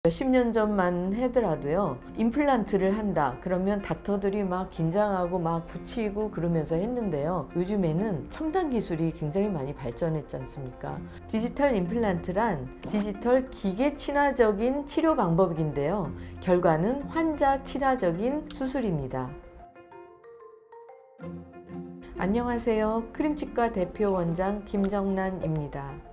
몇십 년 전만 하더라도요, 임플란트를 한다 그러면 닥터들이 막 긴장하고 막 붙이고 그러면서 했는데요, 요즘에는 첨단 기술이 굉장히 많이 발전했지 않습니까? 디지털 임플란트란 디지털 기계 친화적인 치료 방법인데요, 결과는 환자 친화적인 수술입니다. 안녕하세요. 크림치과 대표 원장 김정란입니다.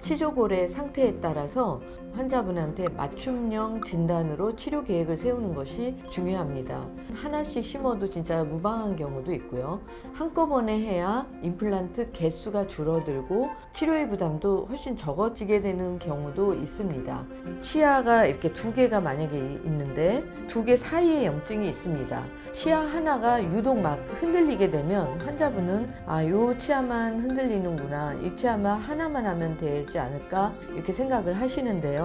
치조골의 상태에 따라서 환자분한테 맞춤형 진단으로 치료 계획을 세우는 것이 중요합니다. 하나씩 심어도 진짜 무방한 경우도 있고요. 한꺼번에 해야 임플란트 개수가 줄어들고 치료의 부담도 훨씬 적어지게 되는 경우도 있습니다. 치아가 이렇게 두 개가 만약에 있는데 두 개 사이에 염증이 있습니다. 치아 하나가 유독 막 흔들리게 되면 환자분은 요 치아만 흔들리는구나, 이 치아만 하나만 하면 되지 않을까 이렇게 생각을 하시는데요,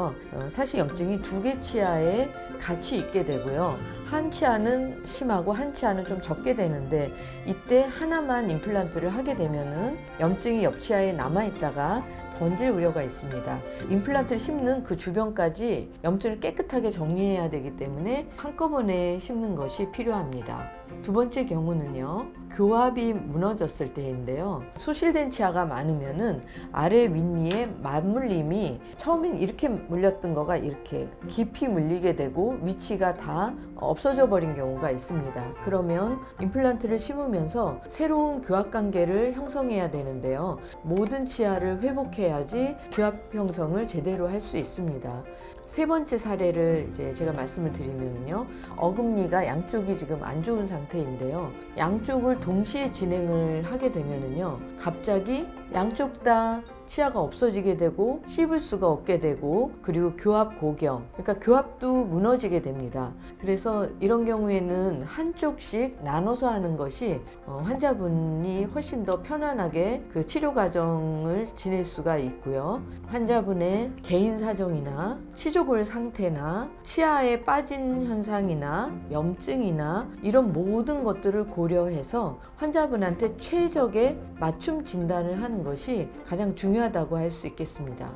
사실 염증이 두 개 치아에 같이 있게 되고요, 한 치아는 심하고 한 치아는 좀 적게 되는데, 이때 하나만 임플란트를 하게 되면은 염증이 옆 치아에 남아 있다가 번질 우려가 있습니다. 임플란트를 심는 그 주변까지 염증을 깨끗하게 정리해야 되기 때문에 한꺼번에 심는 것이 필요합니다. 두 번째 경우는요, 교합이 무너졌을 때인데요, 소실된 치아가 많으면은 아래 윗니의 맞물림이 처음엔 이렇게 물렸던 거가 이렇게 깊이 물리게 되고 위치가 다 없어져 버린 경우가 있습니다. 그러면 임플란트를 심으면서 새로운 교합 관계를 형성해야 되는데요, 모든 치아를 회복해야지 교합 형성을 제대로 할 수 있습니다. 세 번째 사례를 제가 말씀을 드리면요, 어금니가 양쪽이 지금 안 좋은 상태인데요, 양쪽을 동시에 진행을 하게 되면요, 갑자기 양쪽 다 치아가 없어지게 되고 씹을 수가 없게 되고, 그리고 교합 고경, 그러니까 교합도 무너지게 됩니다. 그래서 이런 경우에는 한쪽씩 나눠서 하는 것이 환자분이 훨씬 더 편안하게 그 치료 과정을 지낼 수가 있고요, 환자분의 개인 사정이나 치조골 상태나 치아에 빠진 현상이나 염증이나 이런 모든 것들을 고려해서 환자분한테 최적의 맞춤 진단을 하는 것이 가장 중요하다고 할 수 있겠습니다.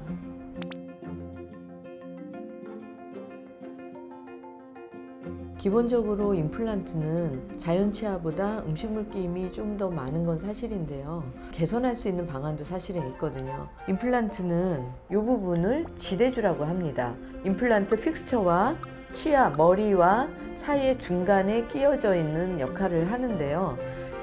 기본적으로 임플란트는 자연 치아보다 음식물 끼임이 좀 더 많은 건 사실인데요, 개선할 수 있는 방안도 사실은 있거든요. 임플란트는 이 부분을 지대주라고 합니다. 임플란트 픽스처와 치아, 머리와 사이의 중간에 끼어져 있는 역할을 하는데요,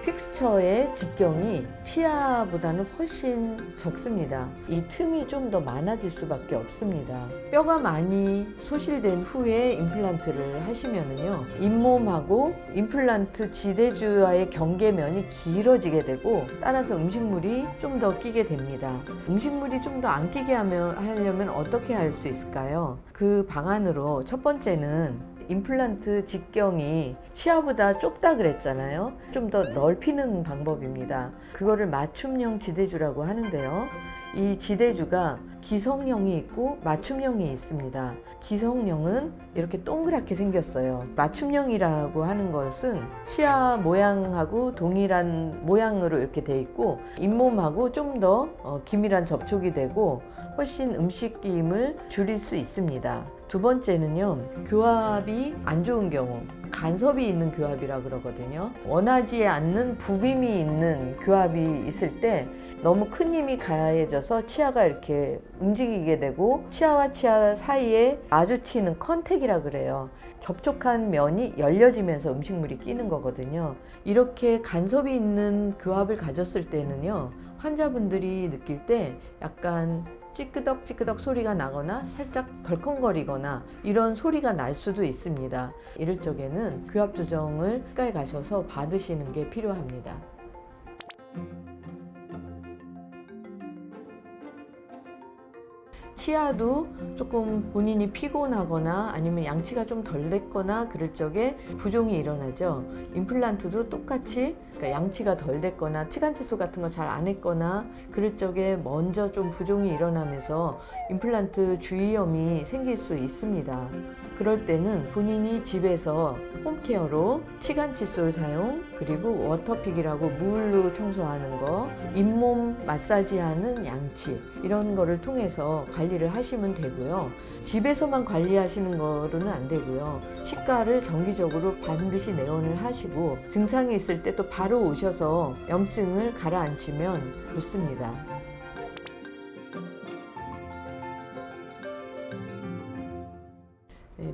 픽스처의 직경이 치아보다는 훨씬 적습니다. 이 틈이 좀 더 많아질 수밖에 없습니다. 뼈가 많이 소실된 후에 임플란트를 하시면은요, 잇몸하고 임플란트 지대주와의 경계면이 길어지게 되고, 따라서 음식물이 좀 더 끼게 됩니다. 음식물이 좀 더 안 끼게 하려면 어떻게 할 수 있을까요? 그 방안으로 첫 번째는 임플란트 직경이 치아보다 좁다 그랬잖아요. 좀 더 넓히는 방법입니다. 그거를 맞춤형 지대주라고 하는데요, 이 지대주가 기성형이 있고 맞춤형이 있습니다. 기성형은 이렇게 동그랗게 생겼어요. 맞춤형이라고 하는 것은 치아 모양하고 동일한 모양으로 이렇게 돼 있고, 잇몸하고 좀 더 긴밀한 접촉이 되고 훨씬 음식 끼임을 줄일 수 있습니다. 두 번째는요, 교합이 안 좋은 경우, 간섭이 있는 교합이라 그러거든요. 원하지 않는 부빔이 있는 교합이 있을 때 너무 큰 힘이 가해져서 치아가 이렇게 움직이게 되고, 치아와 치아 사이에 마주치는 컨택이라 그래요. 접촉한 면이 열려지면서 음식물이 끼는 거거든요. 이렇게 간섭이 있는 교합을 가졌을 때는요, 환자분들이 느낄 때 약간 찌끄덕찌끄덕 소리가 나거나 살짝 덜컹거리거나 이런 소리가 날 수도 있습니다. 이럴 적에는 교합 조정을 치과에 가셔서 받으시는 게 필요합니다. 치아도 조금 본인이 피곤하거나 아니면 양치가 좀 덜 됐거나 그럴 적에 부종이 일어나죠. 임플란트도 똑같이 그러니까 양치가 덜 됐거나 치간칫솔 같은 거 잘 안 했거나 그럴 적에 먼저 좀 부종이 일어나면서 임플란트 주위염이 생길 수 있습니다. 그럴 때는 본인이 집에서 홈케어로 치간칫솔 사용, 그리고 워터픽이라고 물로 청소하는 거, 잇몸 마사지하는 양치, 이런 거를 통해서 관리를 하시면 되고요. 집에서만 관리하시는 거로는 안 되고요. 치과를 정기적으로 반드시 내원을 하시고 증상이 있을 때 또 바로 오셔서 염증을 가라앉히면 좋습니다.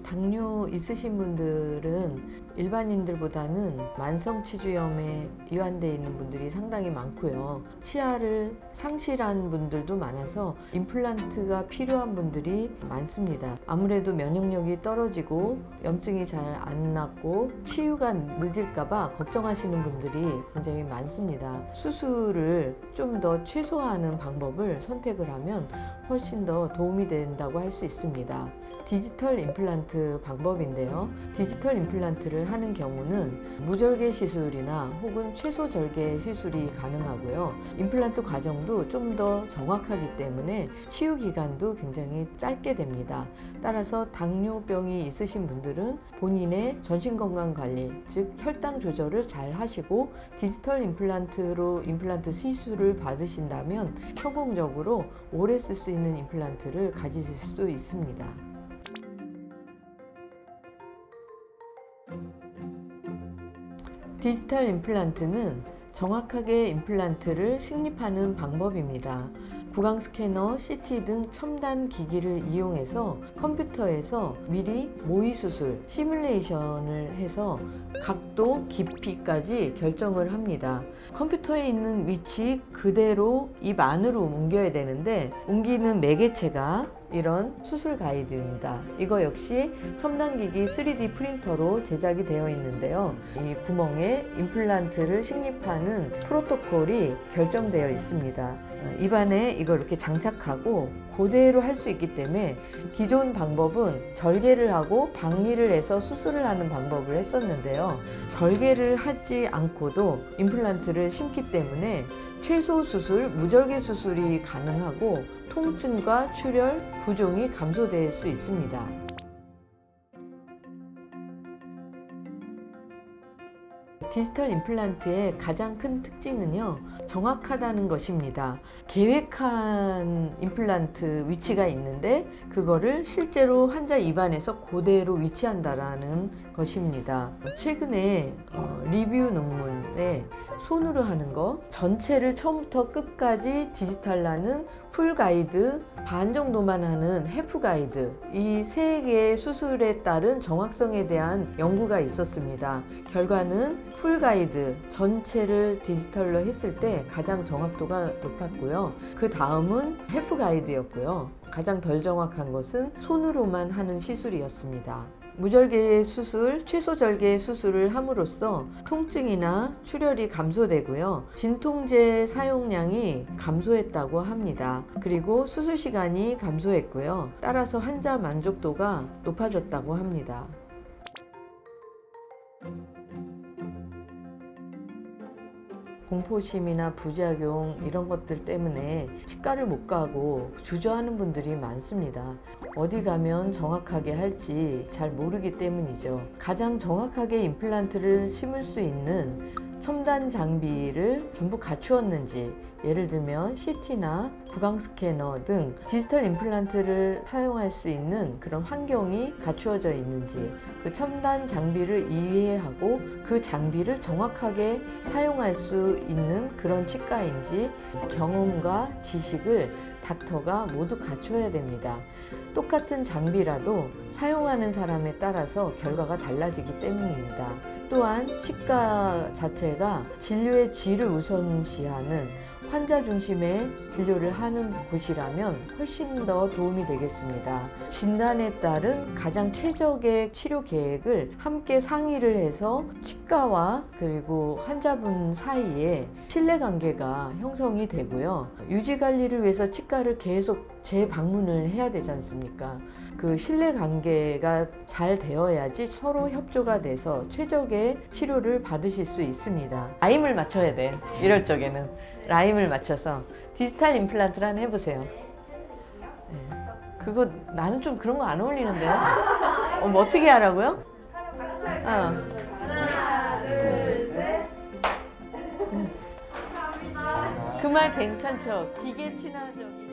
당뇨 있으신 분들은 일반인들보다는 만성치주염에 이완되어 있는 분들이 상당히 많고요. 치아를 상실한 분들도 많아서 임플란트가 필요한 분들이 많습니다. 아무래도 면역력이 떨어지고 염증이 잘 안 낫고 치유가 늦을까봐 걱정하시는 분들이 굉장히 많습니다. 수술을 좀 더 최소화하는 방법을 선택을 하면 훨씬 더 도움이 된다고 할 수 있습니다. 디지털 임플란트 방법인데요. 디지털 임플란트를 하는 경우는 무절개 시술이나 혹은 최소절개 시술이 가능하고요. 임플란트 과정도 좀 더 정확하기 때문에 치유 기간도 굉장히 짧게 됩니다. 따라서 당뇨병이 있으신 분들은 본인의 전신건강관리, 즉 혈당 조절을 잘 하시고 디지털 임플란트로 임플란트 시술을 받으신다면 성공적으로 오래 쓸 수 있는 임플란트를 가지실 수 있습니다. 디지털 임플란트는 정확하게 임플란트를 식립하는 방법입니다. 구강 스캐너, CT 등 첨단 기기를 이용해서 컴퓨터에서 미리 모의 수술, 시뮬레이션을 해서 각도, 깊이까지 결정을 합니다. 컴퓨터에 있는 위치 그대로 입 안으로 옮겨야 되는데 옮기는 매개체가 이런 수술 가이드입니다. 이거 역시 첨단 기기 3D 프린터로 제작이 되어 있는데요. 이 구멍에 임플란트를 식립하는 프로토콜이 결정되어 있습니다. 입안에 이걸 이렇게 장착하고 그대로 할 수 있기 때문에 기존 방법은 절개를 하고 박리를 해서 수술을 하는 방법을 했었는데요. 절개를 하지 않고도 임플란트를 심기 때문에 최소 수술, 무절개 수술이 가능하고 통증과 출혈, 부종이 감소될 수 있습니다. 디지털 임플란트의 가장 큰 특징은요, 정확하다는 것입니다. 계획한 임플란트 위치가 있는데 그거를 실제로 환자 입안에서 그대로 위치한다라는 것입니다. 최근에 리뷰 논문에 손으로 하는 거, 전체를 처음부터 끝까지 디지털라는 풀 가이드, 반 정도만 하는 해프 가이드, 이 세 개의 수술에 따른 정확성에 대한 연구가 있었습니다. 결과는 풀 가이드 전체를 디지털로 했을 때 가장 정확도가 높았고요. 그 다음은 해프 가이드였고요. 가장 덜 정확한 것은 손으로만 하는 시술이었습니다. 무절개 수술, 최소절개 수술을 함으로써 통증이나 출혈이 감소되고요. 진통제 사용량이 감소했다고 합니다. 그리고 수술 시간이 감소했고요. 따라서 환자 만족도가 높아졌다고 합니다. 공포심이나 부작용 이런 것들 때문에 치과를 못 가고 주저하는 분들이 많습니다. 어디 가면 정확하게 할지 잘 모르기 때문이죠. 가장 정확하게 임플란트를 심을 수 있는 첨단 장비를 전부 갖추었는지, 예를 들면 CT나 구강 스캐너 등 디지털 임플란트를 사용할 수 있는 그런 환경이 갖추어져 있는지, 그 첨단 장비를 이해하고 그 장비를 정확하게 사용할 수 있는 그런 치과인지 경험과 지식을 닥터가 모두 갖춰야 됩니다. 똑같은 장비라도 사용하는 사람에 따라서 결과가 달라지기 때문입니다. 또한 치과 자체가 진료의 질을 우선시하는 환자 중심의 진료를 하는 곳이라면 훨씬 더 도움이 되겠습니다. 진단에 따른 가장 최적의 치료 계획을 함께 상의를 해서 치과와 그리고 환자분 사이에 신뢰관계가 형성이 되고요. 유지관리를 위해서 치과를 계속 재방문을 해야 되지 않습니까? 그 신뢰관계가 잘 되어야지 서로 협조가 돼서 최적의 치료를 받으실 수 있습니다. 라임을 맞춰야 돼. 이럴 적에는 라임을 맞춰서 디지털 임플란트를 하나 해보세요. 네. 그거 나는 좀 그런 거 안 어울리는데. 뭐 어떻게 하라고요? 하나, 둘, 셋. 그 말 괜찮죠? 기계 친화적인.